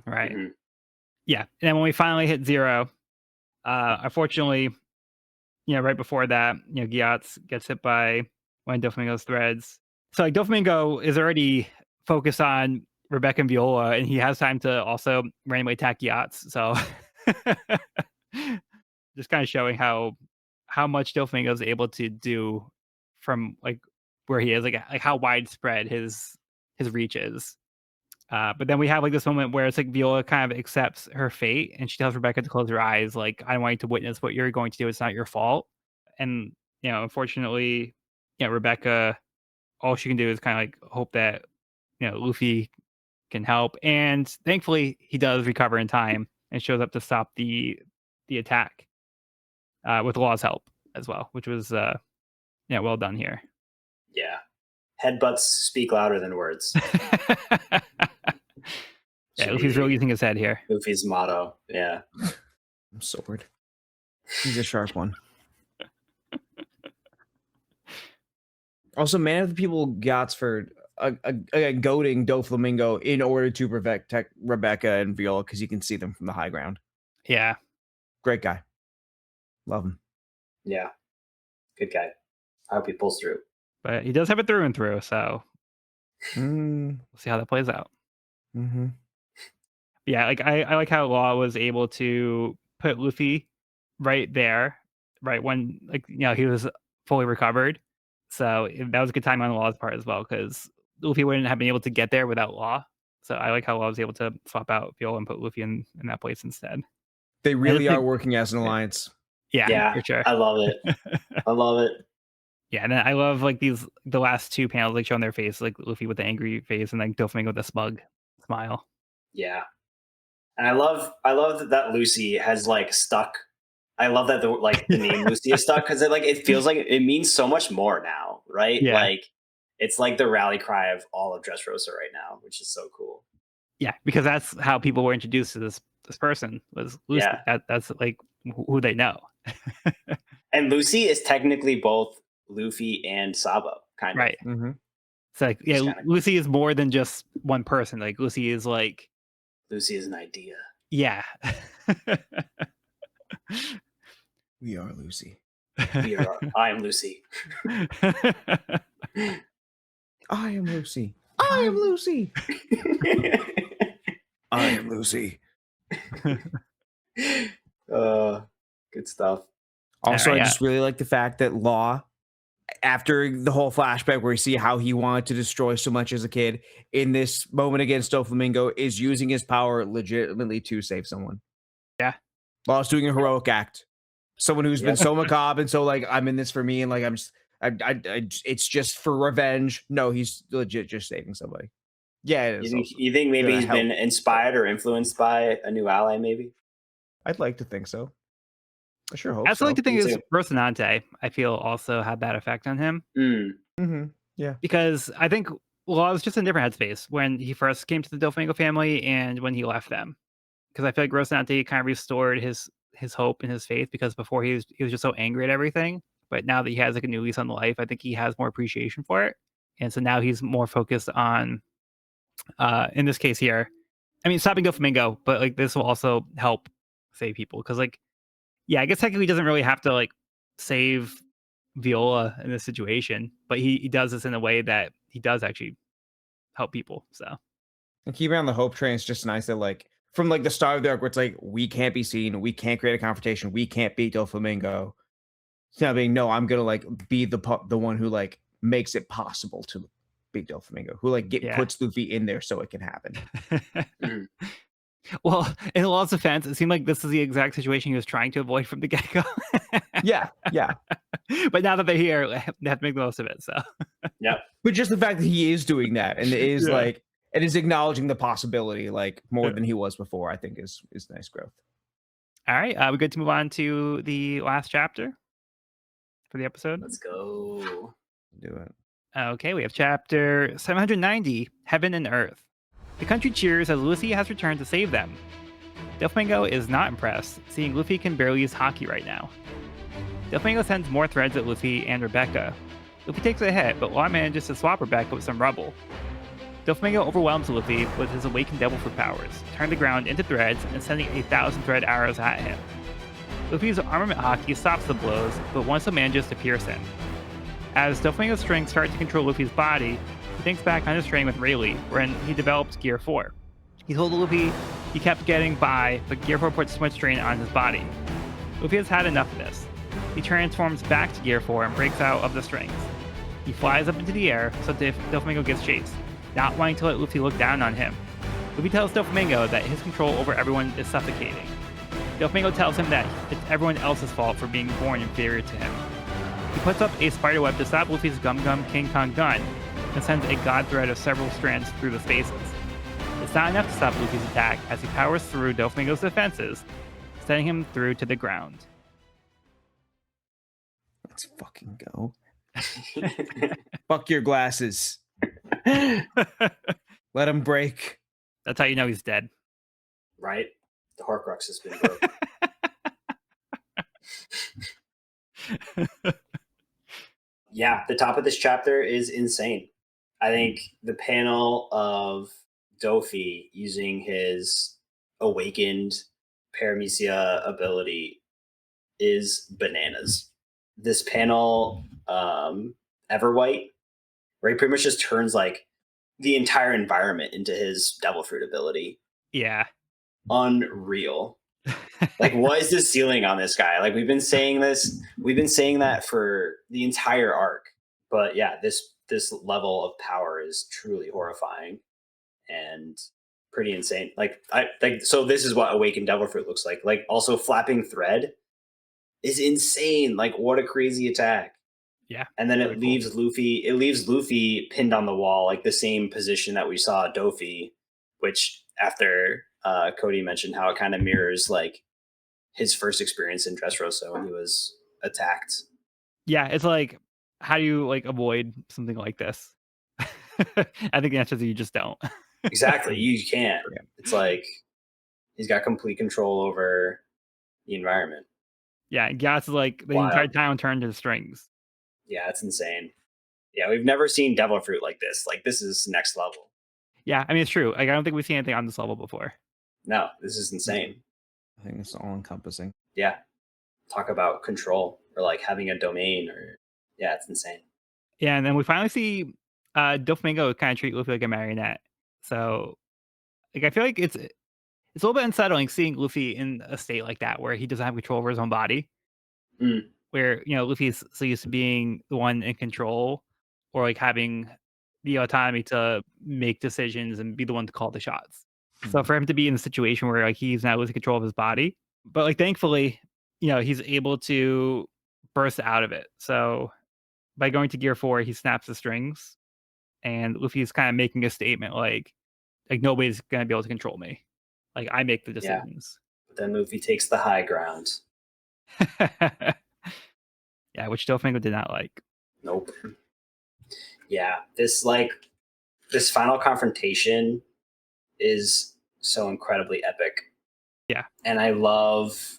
Right. Mhm. Yeah. And then when we finally hit 0, unfortunately, right before that, Gyats gets hit by one of Doflamingo's threads. So like Doflamingo is already focused on Rebecca and Viola, and he has time to also randomly attack Gyats. So just kind of showing how much Doflamingo is able to do from like where he is, like how widespread his reach is. But then we have like this moment where it's like Viola kind of accepts her fate and she tells Rebecca to close her eyes, like, I want you to witness what you're going to do. It's not your fault. And, unfortunately, Rebecca, all she can do is kind of like hope that, Luffy can help. And thankfully he does recover in time and shows up to stop the attack with Law's help as well, which was, well done here. Yeah, headbutts speak louder than words. Yeah, Should Luffy's be really using his head here. Luffy's motto. Yeah. Sword. He's a sharp one. Also, Man of the People Gotsford goading Doflamingo in order to protect Rebecca and Viola because you can see them from the high ground. Yeah. Great guy. Love him. Yeah. Good guy. I hope he pulls through. But he does have it through and through, so Mm-hmm. we'll see how that plays out. Yeah, like I like how Law was able to put Luffy right there, right when he was fully recovered. So that was a good time on Law's part as well, because Luffy wouldn't have been able to get there without Law. So I like how Law was able to swap out Viola and put Luffy in that place instead. They really I are think- working as an alliance. Yeah, for sure. I love it. I love it. Yeah, and then I love like the last two panels like showing their face, like Luffy with the angry face and like Doflamingo with a smug smile. Yeah. And I love that Lucy has like stuck. I love that the name Lucy is stuck because it feels like it means so much more now, right? Yeah. Like it's like the rally cry of all of Dressrosa right now, which is so cool. Yeah, because that's how people were introduced to this person was Lucy. Yeah. That's like who they know. And Lucy is technically both Luffy and Sabo, kind of. Right. Mm-hmm. It's like, yeah, It's kinda Lucy is more than just one person. Like Lucy is like, Lucy is an idea. yeah. We are Lucy. I am Lucy. I am Lucy. I am Lucy. I am Lucy. Good stuff. Also, Alright, I just really like the fact that Law, after the whole flashback where you see how he wanted to destroy so much as a kid, in this moment against Doflamingo, is using his power legitimately to save someone. Yeah. Law's doing a heroic act. Someone who's been so macabre and so like, I'm in this for me, and like it's just for revenge. No, he's legit just saving somebody. Yeah, it is. You think maybe gonna he's been help. inspired or influenced by a new ally, maybe? I'd like to think so. I sure hope I also so. like to think Me is too. Rocinante, I feel also had that effect on him. Mm-hmm. Yeah. Because I think Law was just in a different headspace when he first came to the Doflamingo family and when he left them. Because I feel like Rocinante kind of restored his hope and his faith, because before he was just so angry at everything. But now that he has like a new lease on life, I think he has more appreciation for it. And so now he's more focused on in this case here, I mean stopping Doflamingo, but like this will also help save people. Because like, yeah, I guess technically he doesn't really have to like save Viola in this situation, but he does this in a way that he does actually help people. So And keeping on the hope train is just nice that like from like the start of the arc where it's like we can't be seen, we can't create a confrontation, we can't beat Doflamingo. It's not being no, I'm gonna like be the one who like makes it possible to beat Doflamingo, who like puts Luffy in there so it can happen. Well, in Law's defense, it seemed like this is the exact situation he was trying to avoid from the get-go. Yeah. But now that they're here, they have to make the most of it. So Yep. But just the fact that he is doing that and is like and is acknowledging the possibility like more than he was before, I think is nice growth. All right, we're good to move on to the last chapter for the episode. Let's go. Do it. Okay, we have chapter 790, Heaven and Earth. The country cheers as Luffy has returned to save them. Doflamingo is not impressed, seeing Luffy can barely use Haki right now. Doflamingo sends more threads at Luffy and Rebecca. Luffy takes a hit, but Law manages to swap Rebecca with some rubble. Doflamingo overwhelms Luffy with his awakened devil fruit powers, turning the ground into threads and sending 1,000 thread arrows at him. Luffy's armament Haki stops the blows, but one still manages to pierce him. As Doflamingo's strings start to control Luffy's body, he thinks back on his training with Rayleigh, when he developed Gear 4. He told Luffy he kept getting by, but Gear 4 puts too much strain on his body. Luffy has had enough of this. He transforms back to Gear 4 and breaks out of the strings. He flies up into the air, so Doflamingo gets chased, not wanting to let Luffy look down on him. Luffy tells Doflamingo that his control over everyone is suffocating. Doflamingo tells him that it's everyone else's fault for being born inferior to him. He puts up a spiderweb to stop Luffy's Gum Gum King Kong gun, and sends a god thread of several strands through the spaces. It's not enough to stop Luffy's attack as he powers through Doflamingo's defenses, sending him through to the ground. Let's fucking go. Fuck your glasses. Let him break. That's how you know he's dead. Right? The Horcrux has been broken. Yeah, the top of this chapter is insane. I think the panel of Dofi using his awakened paramecia ability is bananas. This panel, Everwhite, where he pretty much just turns like the entire environment into his Devil Fruit ability. Yeah. Unreal. Like, what is the ceiling on this guy? Like, we've been saying that for the entire arc. But yeah, this level of power is truly horrifying and pretty insane. Like, I like so this is what Awakened Devil Fruit looks like. Like, also Flapping Thread is insane. Like, what a crazy attack. Yeah. And then Really it cool. leaves Luffy pinned on the wall, like the same position that we saw Dofi, which after Cody mentioned how it kind of mirrors like his first experience in Dressrosa when he was attacked. Yeah, it's like, how do you, like, avoid something like this? I think the answer is you just don't. Exactly, you can't. Yeah. It's like he's got complete control over the environment. Yeah, Gyats is, like, the entire Wild. town turned to strings. Yeah, it's insane. Yeah, we've never seen Devil Fruit like this. Like, this is next level. Yeah, I mean, it's true. Like, I don't think we've seen anything on this level before. No, this is insane. I think it's all encompassing. Yeah. Talk about control or like having a domain or yeah, it's insane. Yeah, and then we finally see, Doflamingo kinda treat Luffy like a marionette. So, like, I feel like it's a little bit unsettling seeing Luffy in a state like that where he doesn't have control over his own body. Mm, Where, Luffy's so used to being the one in control or, like, having the autonomy to make decisions and be the one to call the shots. So Mhm. for him to be in a situation where, like, he's now losing control of his body, but, like, thankfully, he's able to burst out of it. So by going to Gear 4, he snaps the strings, and Luffy's kinda making a statement like, "Nobody's gonna be able to control me. Like, I make the yeah. decisions." But then Luffy takes the high ground. Yeah, which Doflamingo did not like. Nope. Yeah. This final confrontation is so incredibly epic. Yeah. And I love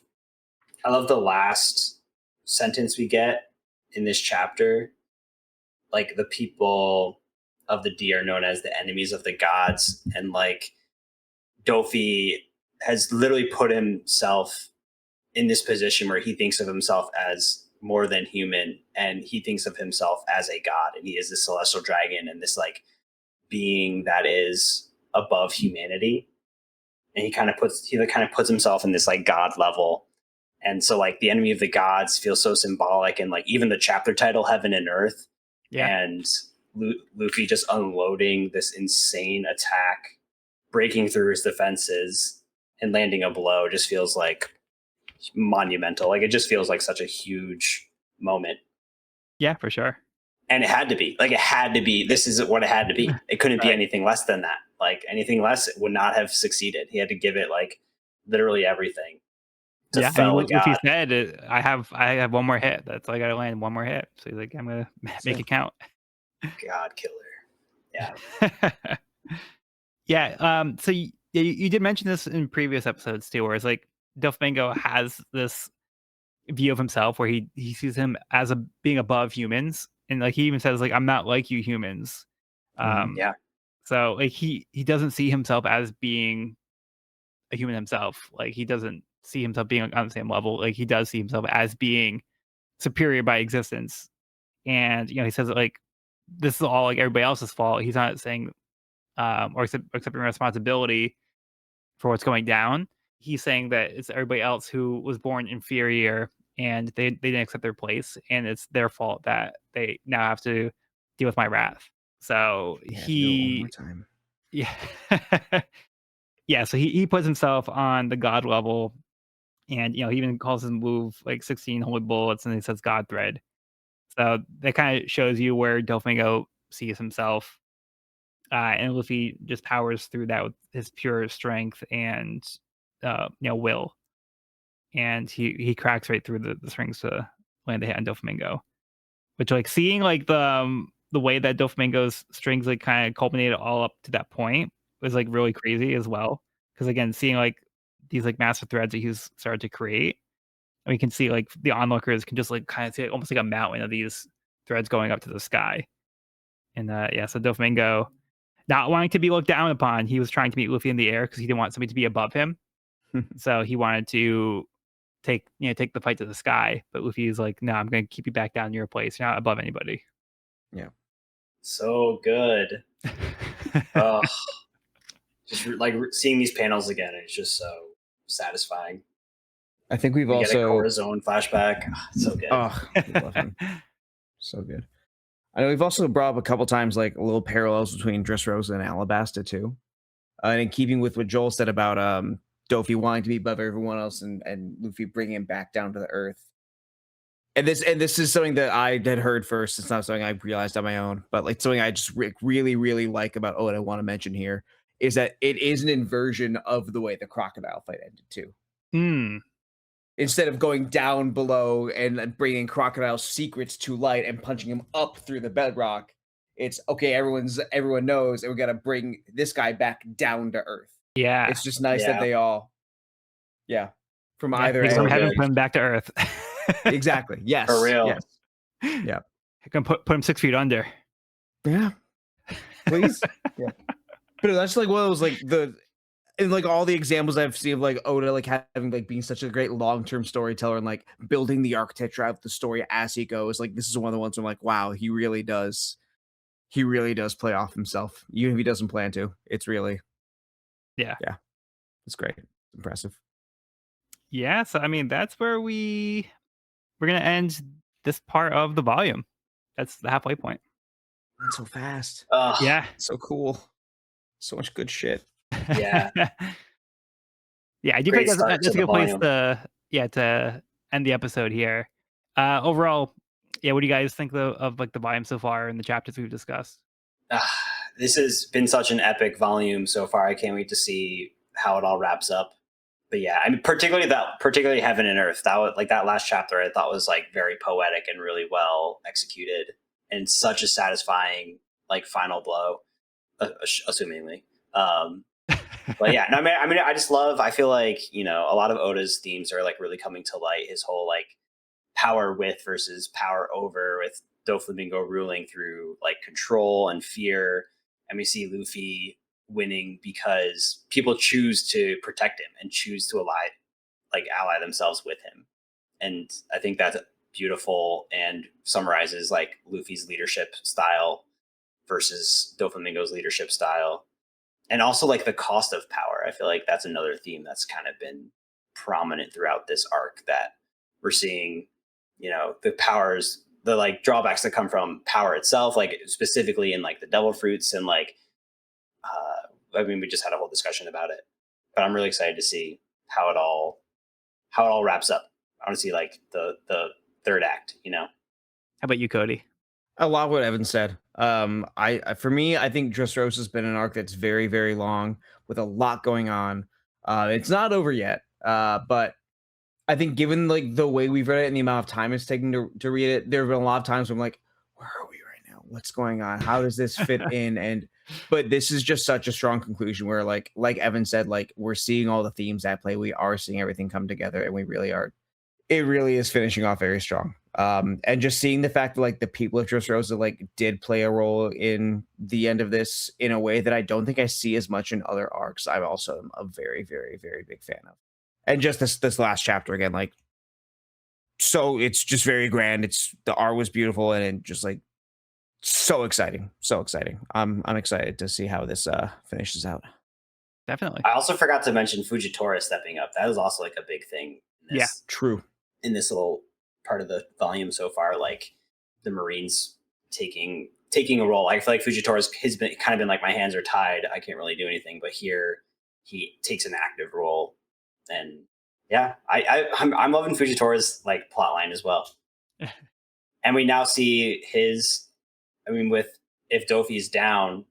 the last sentence we get in this chapter. Like the people of the D are known as the enemies of the gods. And like Dofi has literally put himself in this position where he thinks of himself as more than human and he thinks of himself as a god and he is this celestial dragon and this like being that is above humanity and he like, kind of puts himself in this like god level and so like the enemy of the gods feels so symbolic and like even the chapter title heaven and earth Yeah. and Luffy just unloading this insane attack breaking through his defenses and landing a blow just feels like monumental. Like it just feels like such a huge moment. Yeah, for sure. And it had to be. Like it had to be. This is what it had to be. It couldn't be Right. anything less than that. Like anything less it would not have succeeded. He had to give it like literally everything to Yeah, I mean, fell what he God. said, I have one more hit. That's all I gotta land, one more hit. So he's like, "I'm gonna That's make it. it count." God killer. Yeah. Yeah, so you did mention this in previous episodes too, where it's like Doflamingo has this view of himself where he sees him as being above humans, and, like, he even says, like, "I'm not like you humans." Mhm. Um, Yeah. so, like, he doesn't see himself as being a human himself. Like, he doesn't see himself being on the same level. Like, he does see himself as being superior by existence. And, he says that, like, this is all, like, everybody else's fault. He's not saying, or accepting responsibility for what's going down. He's saying that it's everybody else who was born inferior and they didn't accept their place, and it's their fault that they now have to deal with my wrath. So Yeah, to do it one more he time. yeah. Yeah, so he puts himself on the god level, and, he even calls his move, like, 16 holy bullets, and he says God thread. So that kinda shows you where Doflamingo sees himself, and Luffy just powers through that with his pure strength and, will, and he cracks right through the strings to land the hit on Doflamingo, which, like, seeing, like, the way that Doflamingo's strings, like, kinda culminated all up to that point was, like, really crazy as well. Because again, seeing, like, these, like, massive threads that he's started to create, and we can see, like, the onlookers can just, like, kinda see, like, almost like a mountain of these threads going up to the sky. And so Doflamingo, not wanting to be looked down upon, he was trying to meet Luffy in the air because he didn't want somebody to be above him. So he wanted to take the fight to the sky. But Luffy's like, no, I'm going to keep you back down in your place. You're not above anybody. Yeah. So good. Ugh. Just like seeing these panels again, it's just so satisfying. I think we Get a also Corazon flashback. So good. we love him. So good. I know we've also brought up a couple times like little parallels between Dressrosa and Alabasta too. And in keeping with what Joel said about Dofi wanting to be above everyone else and Luffy bringing him back down to the earth. And this is something that I had heard first. It's not something I realized on my own, but like something I just really, really like about Oda I want to mention here is that it is an inversion of the way the crocodile fight ended too. Instead of going down below and bringing Crocodile's secrets to light and punching him up through the bedrock, it's okay. Everyone knows, and we got to bring this guy back down to earth. Yeah, it's just nice that they all, from either take end. from heaven, put him back to earth. Exactly. Yes. For real. Yes. Yeah. I can put him 6 feet under. Yeah. Please. Yeah. But that's like one of those and like all the examples I've seen of like Oda like having like being such a great long-term storyteller and like building the architecture out of the story as he goes. Like this is one of the ones where I'm like, wow, he really does play off himself, even if he doesn't plan to. It's really, yeah, it's great, it's impressive. Yeah, so I mean that's where we're gonna end this part of the volume. That's the halfway point. Not so fast. Yeah, so cool. So much good shit. Yeah. Yeah, I do think that's a good place to end the episode here. Overall, what do you guys think of like the volume so far and the chapters we've discussed? This has been such an epic volume so far. I can't wait to see how it all wraps up. But yeah, I mean, particularly Heaven and Earth. That was like that last chapter. I thought was like very poetic and really well executed, and such a satisfying like final blow, assumingly. But yeah, no, I mean, I feel like, a lot of Oda's themes are like really coming to light. His whole like power with versus power over, with Doflamingo ruling through like control and fear. And we see Luffy winning because people choose to protect him and choose to ally themselves with him. And I think that's beautiful and summarizes like Luffy's leadership style versus Doflamingo's leadership style. And also like the cost of power. I feel like that's another theme that's kind of been prominent throughout this arc, that we're seeing, the powers, the like drawbacks that come from power itself, like specifically in like the devil fruits and like, I mean, we just had a whole discussion about it, but I'm really excited to see how it all wraps up. I want to see like the third act, How about you, Cody? A lot of what Evan said. For me, I think Dressrosa has been an arc that's very, very long with a lot going on. It's not over yet, but I think given like the way we've read it and the amount of time it's taking to read it, there have been a lot of times where I'm like, where are we right now? What's going on? How does this fit in? But this is just such a strong conclusion where like Evan said, like we're seeing all the themes at play. We are seeing everything come together, and we really are. It really is finishing off very strong. And just seeing the fact that like the people of Dressrosa like did play a role in the end of this in a way that I don't think I see as much in other arcs, I'm also a very, very, very big fan of. And just this last chapter again, like, so it's just very grand. The art was beautiful and just like so exciting. I'm excited to see how this finishes out. Definitely. I also forgot to mention Fujitora stepping up. That was also like a big thing. True. In this little part of the volume so far, like the Marines taking a role. I feel like Fujitora's kind of been like, my hands are tied, I can't really do anything. But here he takes an active role, and yeah, I'm loving Fujitora's like plot line as well. And we now see if Dofi's down,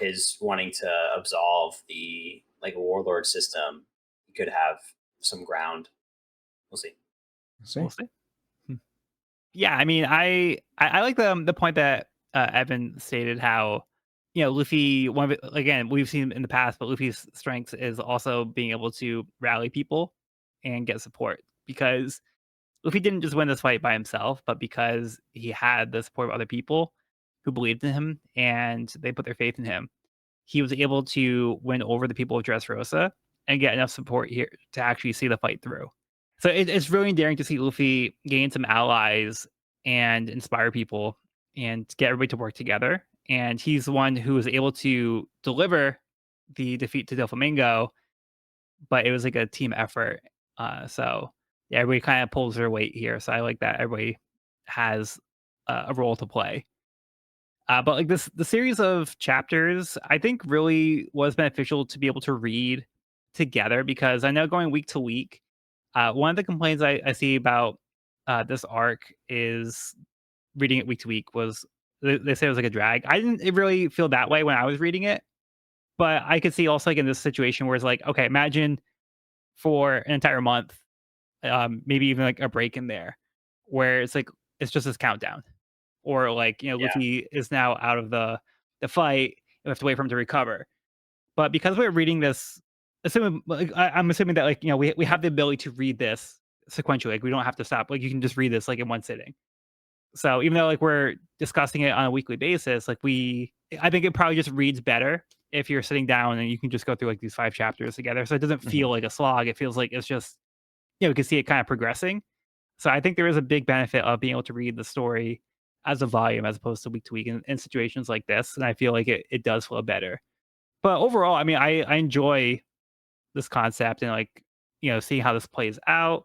his wanting to absolve the like warlord system, he could have some ground. We'll see. We'll see. Yeah, I mean, I like the point that Evan stated, how Luffy, again, we've seen in the past, but Luffy's strength is also being able to rally people and get support, because Luffy didn't just win this fight by himself, but because he had the support of other people who believed in him and they put their faith in him, he was able to win over the people of Dressrosa and get enough support here to actually see the fight through. So it's really endearing to see Luffy gain some allies and inspire people and get everybody to work together. And he's the one who was able to deliver the defeat to Doflamingo, but it was like a team effort. So yeah, everybody kind of pulls their weight here. So I like that everybody has a role to play. But like the series of chapters, I think really was beneficial to be able to read together because I know going week to week, one of the complaints I see about this arc is reading it week to week was they say it was like a drag. I didn't really feel that way when I was reading it, but I could see also like in this situation where it's like, okay, imagine for an entire month, maybe even like a break in there, where it's like it's just this countdown or like Yeah. Luffy is now out of the fight. We have to wait for him to recover. But because we're reading this, assuming like, I'm assuming that like we have the ability to read this sequentially. Like we don't have to stop. Like you can just read this like in one sitting. So even though like we're discussing it on a weekly basis, like I think it probably just reads better if you're sitting down and you can just go through like these 5 chapters together. So it doesn't feel like a slog. It feels like it's just we can see it kind of progressing. So I think there is a big benefit of being able to read the story as a volume as opposed to week in situations like this. And I feel like it does flow better. But overall, I mean, I enjoy this concept and like, seeing how this plays out,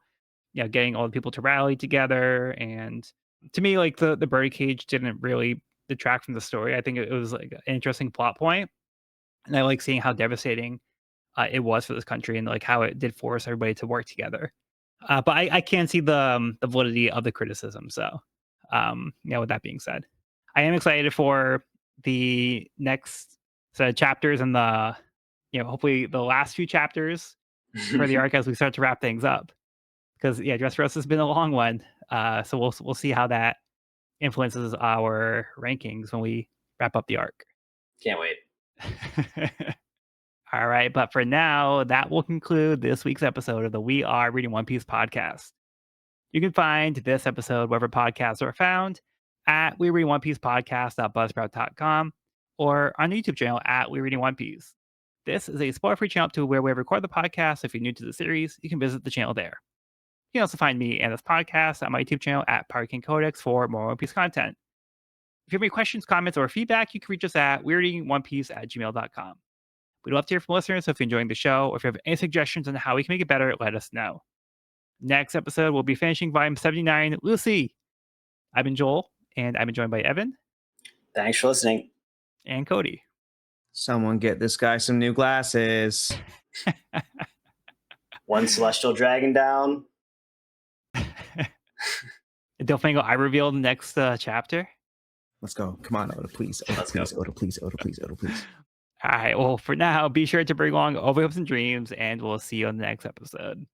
getting all the people to rally together. And to me, like the birdcage didn't really detract from the story. I think it was like an interesting plot point. And I like seeing how devastating it was for this country and like how it did force everybody to work together. But I can see the validity of the criticism. So, with that being said, I am excited for the next set of chapters and hopefully the last few chapters for the arc as we start to wrap things up. Because yeah, Dressrosa has been a long one. So we'll see how that influences our rankings when we wrap up the arc. Can't wait. All right, but for now, that will conclude this week's episode of the We Are Reading One Piece podcast. You can find this episode wherever podcasts are found at We Read One Piece podcast.buzzsprout.com or on the YouTube channel at We Reading One Piece. This is a spoiler-free channel to where we record the podcast. So if you're new to the series, you can visit the channel there. You can also find me and this podcast on my YouTube channel at Parking Codex for more One Piece content. If you have any questions, comments, or feedback, you can reach us at weirdreadingonepiece@gmail.com. We'd love to hear from listeners, so if you're enjoying the show or if you have any suggestions on how we can make it better, let us know. Next episode, we'll be finishing volume 79, Lucy. I've been Joel, and I've been joined by Evan. Thanks for listening. And Cody. Someone get this guy some new glasses. One celestial dragon down. Doflamingo, I revealed the next chapter. Let's go. Come on, Oda, please. Oda, Let's please. go. Oda, please. Oda, please. Oda, please. All right. Well, for now, be sure to bring along all the hopes and dreams, and we'll see you on the next episode.